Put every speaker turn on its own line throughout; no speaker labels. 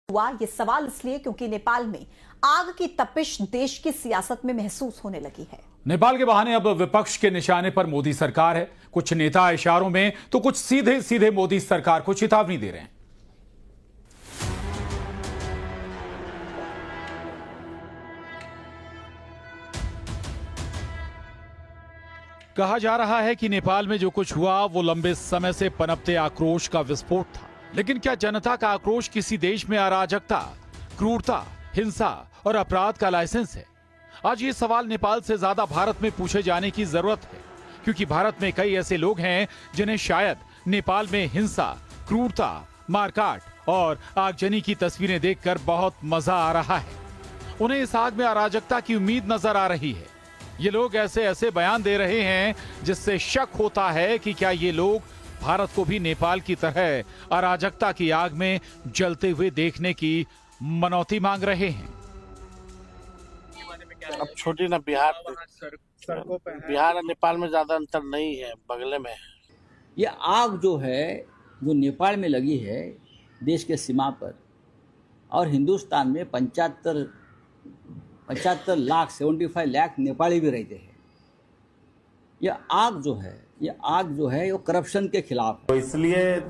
हुआ ये सवाल इसलिए क्योंकि नेपाल में आग की तपिश देश की सियासत में महसूस होने लगी है।
नेपाल के बहाने अब विपक्ष के निशाने पर मोदी सरकार है। कुछ नेता इशारों में तो कुछ सीधे सीधे मोदी सरकार को चेतावनी दे रहे हैं। कहा जा रहा है कि नेपाल में जो कुछ हुआ वो लंबे समय से पनपते आक्रोश का विस्फोट था। लेकिन क्या जनता का आक्रोश किसी देश में अराजकता, क्रूरता, हिंसा और अपराध का लाइसेंस है? आज ये सवाल नेपाल से ज्यादा भारत में पूछे जाने की जरूरत है, क्योंकि भारत में कई ऐसे लोग हैं जिन्हें शायद नेपाल में हिंसा, क्रूरता, मारकाट और आगजनी की तस्वीरें देखकर बहुत मजा आ रहा है। उन्हें इस आग में अराजकता की उम्मीद नजर आ रही है। ये लोग ऐसे ऐसे बयान दे रहे हैं जिससे शक होता है कि क्या ये लोग भारत को भी नेपाल की तरह अराजकता की आग में जलते हुए देखने की मनौती मांग रहे हैं।
अब छोटी ना बिहार और नेपाल में ज्यादा अंतर नहीं है, बगले में।
ये आग जो है जो नेपाल में लगी है देश के सीमा पर, और हिंदुस्तान में 75 लाख 75 लाख नेपाली भी रहते हैं। ये आग जो है वो करप्शन के खिलाफ है।
तो इसलिए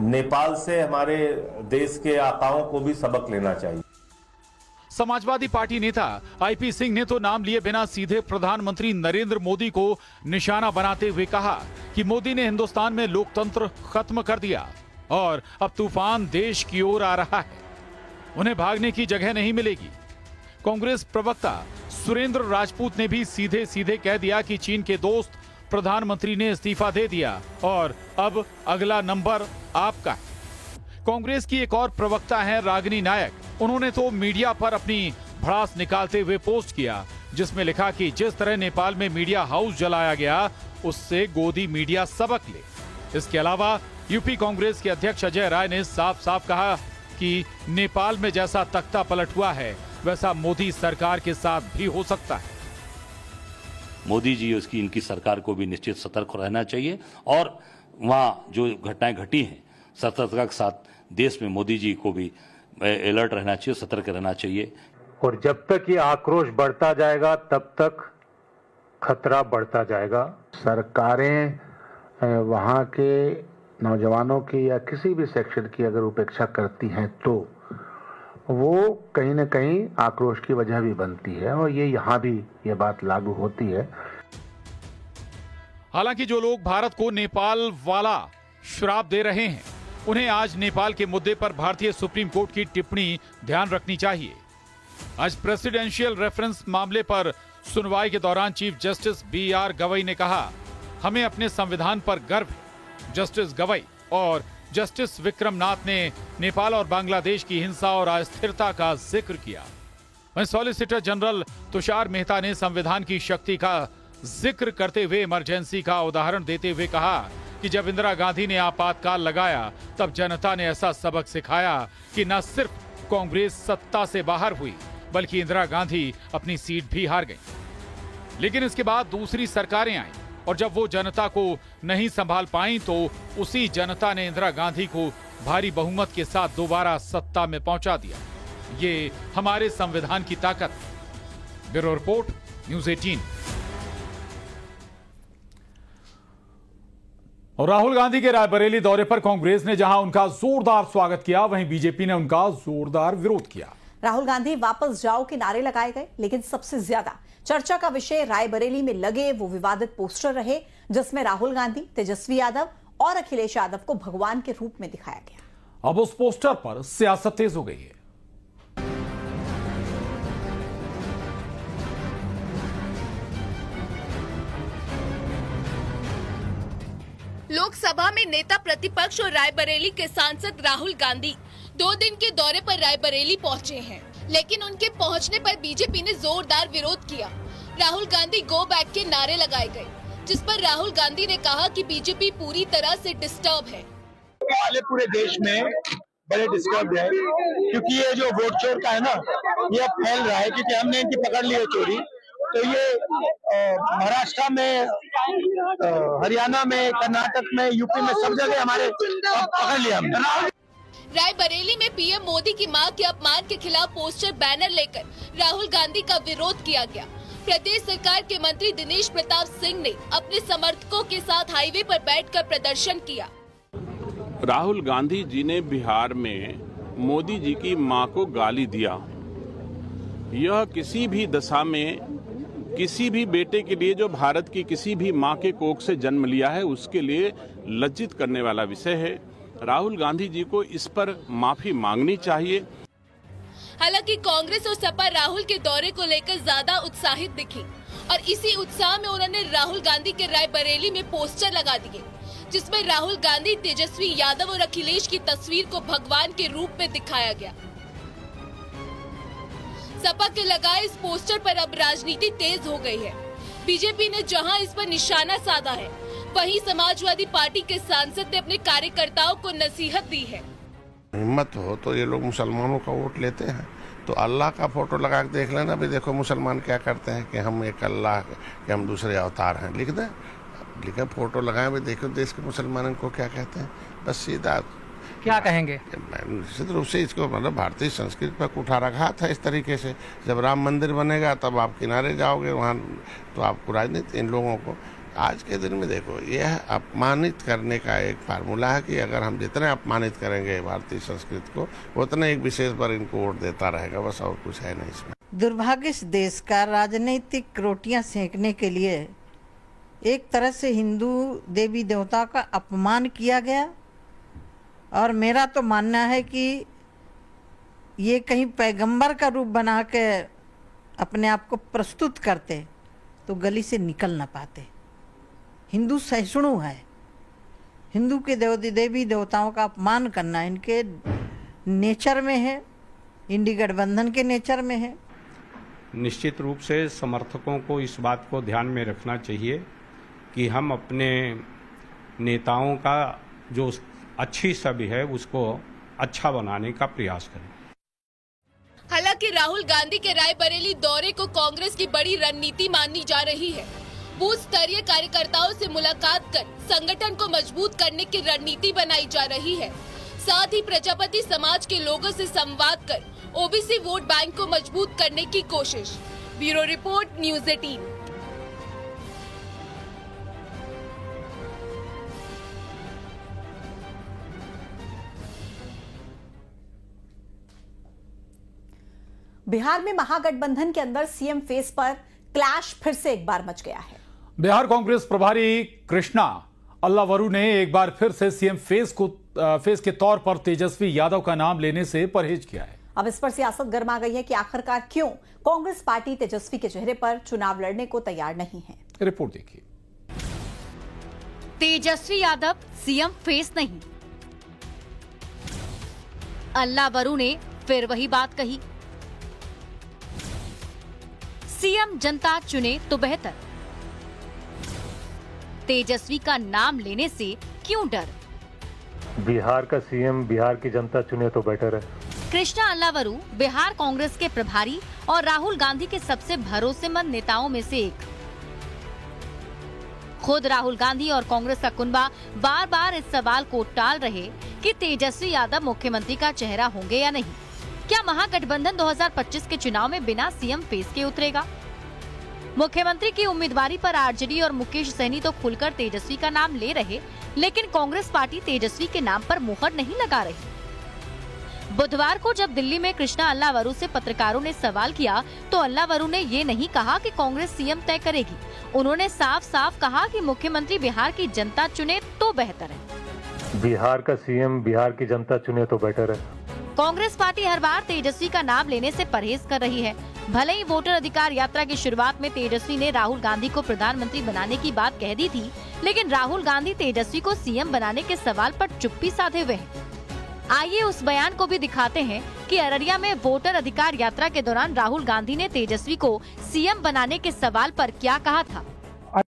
नेपाल से हमारे देश के आकाओं को भी सबक लेना चाहिए।
समाजवादी पार्टी नेता आईपी सिंह ने तो नाम लिए बिना सीधे प्रधानमंत्री नरेंद्र मोदी को निशाना बनाते हुए कहा कि मोदी ने हिंदुस्तान में लोकतंत्र खत्म कर दिया और अब तूफान देश की ओर आ रहा है। उन्हें भागने की जगह नहीं मिलेगी। कांग्रेस प्रवक्ता सुरेंद्र राजपूत ने भी सीधे सीधे कह दिया कि चीन के दोस्त प्रधानमंत्री ने इस्तीफा दे दिया और अब अगला नंबर आपका है। कांग्रेस की एक और प्रवक्ता हैं रागिनी नायक। उन्होंने तो मीडिया पर अपनी भड़ास निकालते हुए पोस्ट किया, जिसमें लिखा कि जिस तरह नेपाल में मीडिया हाउस जलाया गया उससे गोदी मीडिया सबक ले। इसके अलावा यूपी कांग्रेस के अध्यक्ष अजय राय ने साफ साफ कहा कि नेपाल में जैसा तख्ता पलट हुआ है वैसा मोदी सरकार के साथ भी हो सकता है।
मोदी जी उसकी इनकी सरकार को भी निश्चित सतर्क रहना चाहिए और वहां जो घटनाएं घटी हैं सतर्कता के साथ देश में मोदी जी को भी अलर्ट रहना चाहिए, सतर्क रहना चाहिए।
और जब तक ये आक्रोश बढ़ता जाएगा तब तक खतरा बढ़ता जाएगा। सरकारें वहां के नौजवानों की या किसी भी सेक्शन की अगर उपेक्षा करती हैं तो वो कहीं न कहीं आक्रोश की वजह भी बनती है, और ये यहाँ भी ये बात लागू होती है।
हालांकि जो लोग भारत को नेपाल वाला श्राप दे रहे हैं उन्हें आज नेपाल के मुद्दे पर भारतीय सुप्रीम कोर्ट की टिप्पणी ध्यान रखनी चाहिए। आज प्रेसिडेंशियल रेफरेंस मामले पर सुनवाई के दौरान चीफ जस्टिस BR गवई ने कहा, हमें अपने संविधान पर गर्व है। जस्टिस गवई और जस्टिस विक्रमनाथ ने नेपाल और बांग्लादेश की हिंसा और अस्थिरता का जिक्र किया। वहीं सॉलिसिटर जनरल तुषार मेहता ने संविधान की शक्ति का जिक्र करते हुए इमरजेंसी का उदाहरण देते हुए कहा कि जब इंदिरा गांधी ने आपातकाल लगाया तब जनता ने ऐसा सबक सिखाया कि न सिर्फ कांग्रेस सत्ता से बाहर हुई बल्कि इंदिरा गांधी अपनी सीट भी हार गई। लेकिन इसके बाद दूसरी सरकारें आईं और जब वो जनता को नहीं संभाल पाई तो उसी जनता ने इंदिरा गांधी को भारी बहुमत के साथ दोबारा सत्ता में पहुंचा दिया। ये हमारे संविधान की ताकत है। Bureau report, news 18। और राहुल गांधी के रायबरेली दौरे पर कांग्रेस ने जहां उनका जोरदार स्वागत किया, वहीं बीजेपी ने उनका जोरदार विरोध किया।
राहुल गांधी वापस जाओ के नारे लगाए गए, लेकिन सबसे ज्यादा चर्चा का विषय रायबरेली में लगे वो विवादित पोस्टर रहे जिसमें राहुल गांधी, तेजस्वी यादव और अखिलेश यादव को भगवान के रूप में दिखाया गया।
अब उस पोस्टर पर सियासत तेज हो गई है।
लोकसभा में नेता प्रतिपक्ष और रायबरेली के सांसद राहुल गांधी 2 दिन के दौरे पर रायबरेली पहुंचे हैं, लेकिन उनके पहुंचने पर बीजेपी ने जोरदार विरोध किया। राहुल गांधी गो बैक के नारे लगाए गए, जिस पर राहुल गांधी ने कहा कि बीजेपी पूरी तरह से डिस्टर्ब है।
वाले पूरे देश में बड़े डिस्टर्ब है, क्योंकि ये जो वोट चोर का है ना, ये अब फैल रहा है, क्योंकि हमने इनकी पकड़ ली है चोरी। तो ये महाराष्ट्र में, हरियाणा में, कर्नाटक में, यूपी में सब जगह हमारे पकड़ लिया हमने।
रायबरेली में पीएम मोदी की मां के अपमान के खिलाफ पोस्टर बैनर लेकर राहुल गांधी का विरोध किया गया। प्रदेश सरकार के मंत्री दिनेश प्रताप सिंह ने अपने समर्थकों के साथ हाईवे पर बैठकर प्रदर्शन किया।
राहुल गांधी जी ने बिहार में मोदी जी की मां को गाली दिया। यह किसी भी दशा में किसी भी बेटे के लिए जो भारत की किसी भी मां के कोख से जन्म लिया है उसके लिए लज्जित करने वाला विषय है। राहुल गांधी जी को इस पर माफी मांगनी चाहिए।
हालांकि कांग्रेस और सपा राहुल के दौरे को लेकर ज्यादा उत्साहित दिखी और इसी उत्साह में उन्होंने राहुल गांधी के रायबरेली में पोस्टर लगा दिए, जिसमें राहुल गांधी, तेजस्वी यादव और अखिलेश की तस्वीर को भगवान के रूप में दिखाया गया। सपा के लगाए इस पोस्टर पर अब राजनीति तेज हो गई है। बीजेपी ने जहां इस पर निशाना साधा है, वहीं समाजवादी पार्टी के सांसद ने अपने कार्यकर्ताओं को नसीहत दी है।
हिम्मत हो तो ये लोग मुसलमानों का वोट लेते हैं तो अल्लाह का फोटो लगा के देख लेना, भी देखो मुसलमान क्या करते हैं कि हम एक अल्लाह के हम दूसरे अवतार हैं। लिख दें, लिखे फोटो लगाए, भी देखो देश के मुसलमानों को क्या कहते हैं। बस सीधा
क्या कहेंगे?
निश्चित रूप से इसको मतलब भारतीय संस्कृति पर कुठाराघात है। इस तरीके से जब राम मंदिर बनेगा तब आप किनारे जाओगे वहाँ, तो आपको राजनीति इन लोगों को आज के दिन में देखो यह अपमानित करने का एक फार्मूला है कि अगर हम जितने अपमानित करेंगे भारतीय संस्कृति को उतने एक विशेष पर इनको वोट देता रहेगा, बस और कुछ है नहीं इसमें।
दुर्भाग्य इस देश का राजनीतिक रोटियां सेंकने के लिए एक तरह से हिंदू देवी देवता का अपमान किया गया और मेरा तो मानना है कि ये कहीं पैगंबर का रूप बना के अपने आप को प्रस्तुत करते तो गली से निकल ना पाते। हिंदू सहिष्णु है, हिंदू के देवी देवताओं का अपमान करना इनके नेचर में है, इंडी गठबंधन के नेचर में है।
निश्चित रूप से समर्थकों को इस बात को ध्यान में रखना चाहिए कि हम अपने नेताओं का जो अच्छी छवि है उसको अच्छा बनाने का प्रयास करें।
हालांकि राहुल गांधी के रायबरेली दौरे को कांग्रेस की बड़ी रणनीति मानी जा रही है। बूथ स्तरीय कार्यकर्ताओं से मुलाकात कर संगठन को मजबूत करने की रणनीति बनाई जा रही है। साथ ही प्रजापति समाज के लोगों से संवाद कर ओबीसी वोट बैंक को मजबूत करने की कोशिश। Bureau report, news 18।
बिहार में महागठबंधन के अंदर सीएम फेस पर क्लैश फिर से एक बार मच गया है।
बिहार कांग्रेस प्रभारी कृष्णा अल्लावरू ने एक बार फिर से सीएम फेस के तौर पर तेजस्वी यादव का नाम लेने से परहेज किया है।
अब इस पर सियासत गर्मा गई है कि आखिरकार क्यों कांग्रेस पार्टी तेजस्वी के चेहरे पर चुनाव लड़ने को तैयार नहीं है।
रिपोर्ट देखिए।
तेजस्वी यादव सीएम फेस नहीं, अल्लावरू ने फिर वही बात कही। सीएम जनता चुने तो बेहतर, तेजस्वी का नाम लेने से क्यों डर?
बिहार का सीएम बिहार की जनता चुने तो बेटर है।
कृष्णा अल्लावरू बिहार कांग्रेस के प्रभारी और राहुल गांधी के सबसे भरोसेमंद नेताओं में से एक। खुद राहुल गांधी और कांग्रेस का कुनबा बार बार इस सवाल को टाल रहे कि तेजस्वी यादव मुख्यमंत्री का चेहरा होंगे या नहीं। क्या महागठबंधन 2025 के चुनाव में बिना सीएम फेस के उतरेगा? मुख्यमंत्री की उम्मीदवारी पर आरजेडी और मुकेश सहनी तो खुलकर तेजस्वी का नाम ले रहे, लेकिन कांग्रेस पार्टी तेजस्वी के नाम पर मुहर नहीं लगा रही। बुधवार को जब दिल्ली में कृष्णा अल्लावरू से पत्रकारों ने सवाल किया तो अल्लावरू ने ये नहीं कहा कि कांग्रेस सीएम तय करेगी। उन्होंने साफ साफ कहा कि मुख्यमंत्री बिहार की जनता चुने तो बेहतर है।
बिहार का सीएम बिहार की जनता चुने तो बेटर है।
कांग्रेस पार्टी हर बार तेजस्वी का नाम लेने से परहेज कर रही है। भले ही वोटर अधिकार यात्रा की शुरुआत में तेजस्वी ने राहुल गांधी को प्रधानमंत्री बनाने की बात कह दी थी, लेकिन राहुल गांधी तेजस्वी को सीएम बनाने के सवाल पर चुप्पी साधे हुए हैं। आइए उस बयान को भी दिखाते हैं कि अररिया में वोटर अधिकार यात्रा के दौरान राहुल गांधी ने तेजस्वी को सीएम बनाने के सवाल पर क्या कहा था।